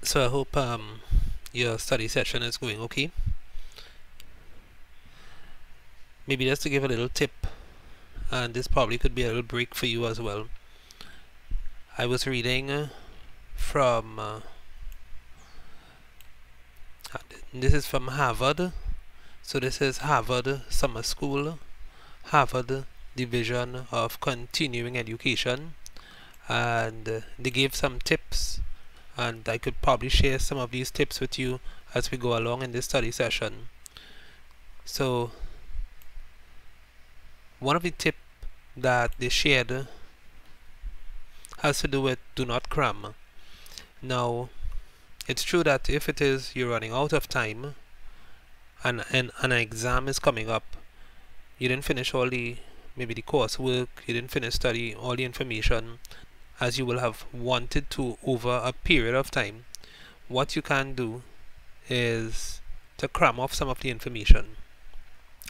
So I hope your study session is going okay. Maybe just to give a little tip, and this probably could be a little break for you as well. I was reading from this is from Harvard. So this is Harvard Summer School, Harvard Division of Continuing Education, and they gave some tips, and I could probably share some of these tips with you as we go along in this study session. So one of the tips that they shared has to do with do not cram. Now, it's true that if it is you're running out of time and an exam is coming up, you didn't finish all the maybe the coursework, you didn't finish study all the information as you will have wanted to over a period of time, what you can do is to cram off some of the information.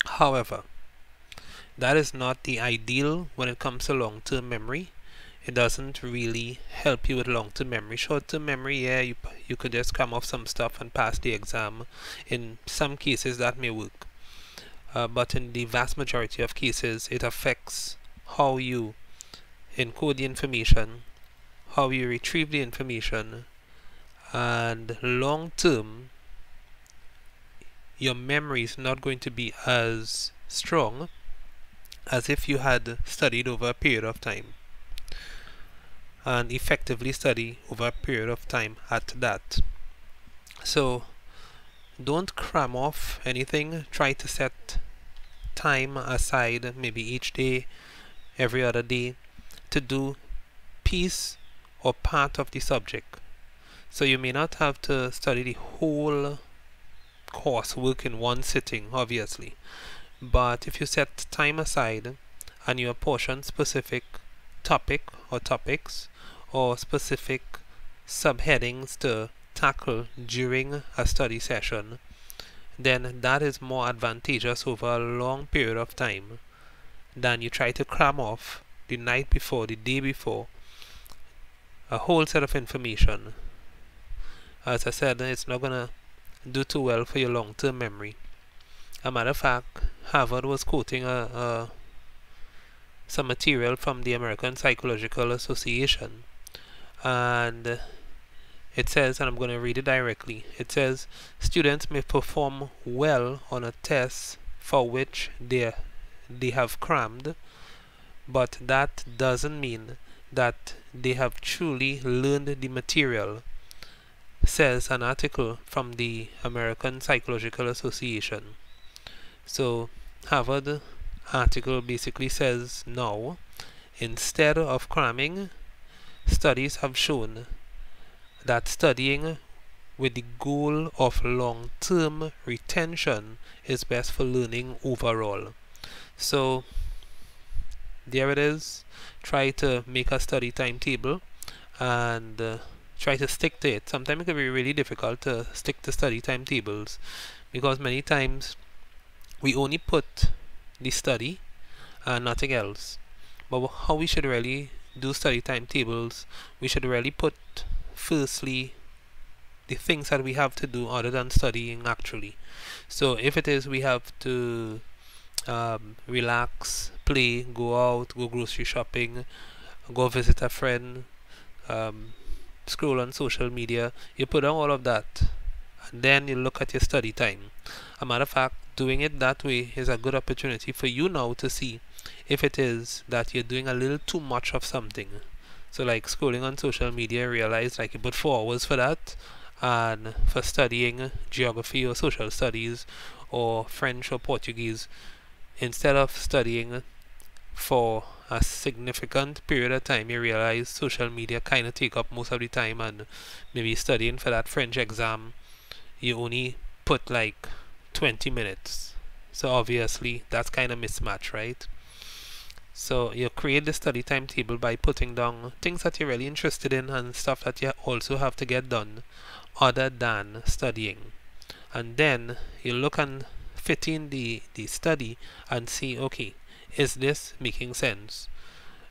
However, that is not the ideal when it comes to long-term memory. It doesn't really help you with long-term memory. Short-term memory, yeah, you could just cram off some stuff and pass the exam. In some cases that may work, but in the vast majority of cases it affects how you encode the information, how you retrieve the information, and long-term your memory is not going to be as strong as if you had studied over a period of time, and effectively study over a period of time at that. So don't cram off anything. Try to set time aside, maybe each day, every other day, to do piece or part of the subject. So you may not have to study the whole coursework in one sitting, obviously, but if you set time aside and you apportion specific topic or topics or specific subheadings to tackle during a study session, then that is more advantageous over a long period of time than you try to cram off the night before, the day before, a whole set of information. As I said, it's not gonna do too well for your long-term memory. A matter of fact, Harvard was quoting some material from the American Psychological Association, and it says, and I'm going to read it directly, it says, students may perform well on a test for which they have crammed, but that doesn't mean that they have truly learned the material, says an article from the American Psychological Association. So Harvard article basically says now, instead of cramming, studies have shown that studying with the goal of long-term retention is best for learning overall. So there it is. Try to make a study timetable and try to stick to it. Sometimes it can be really difficult to stick to study timetables because many times we only put the study and nothing else. But how we should really do study timetables, we should really put firstly the things that we have to do other than studying actually. So if it is we have to relax, play, go out, go grocery shopping, go visit a friend, scroll on social media, you put on all of that and then you look at your study time. A matter of fact, doing it that way is a good opportunity for you now to see if it is that you're doing a little too much of something. So like scrolling on social media, realize like you put 4 hours for that, and for studying geography or social studies or French or Portuguese, instead of studying for a significant period of time, you realize social media kind of take up most of the time, and maybe studying for that French exam you only put like 20 minutes. So obviously that's kind of mismatch, right? So you create the study timetable by putting down things that you're really interested in and stuff that you also have to get done other than studying, and then you look and fit in the study and see, okay, is this making sense?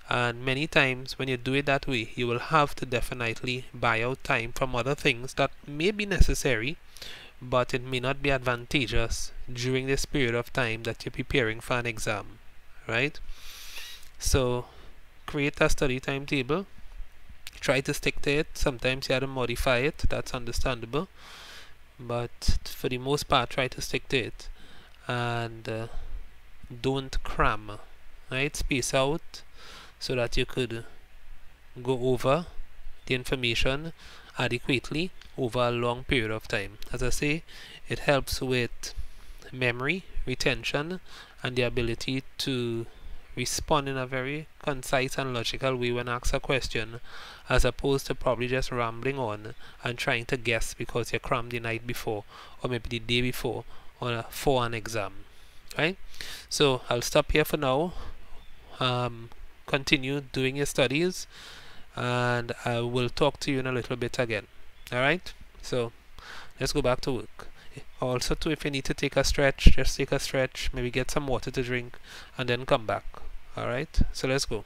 And many times when you do it that way, you will have to definitely buy out time from other things that may be necessary, but it may not be advantageous during this period of time that you're preparing for an exam, right? So create a study timetable, try to stick to it. Sometimes you have to modify it, that's understandable, but for the most part try to stick to it. And don't cram, right? Space out so that you could go over the information adequately over a long period of time. As I say, it helps with memory, retention, and the ability to respond in a very concise and logical way when asked a question, as opposed to probably just rambling on and trying to guess because you crammed the night before or maybe the day before for an exam, right? So I'll stop here for now. Continue doing your studies, and I will talk to you in a little bit again. Alright, so let's go back to work. Also too, if you need to take a stretch, just take a stretch, maybe get some water to drink and then come back. Alright, so let's go.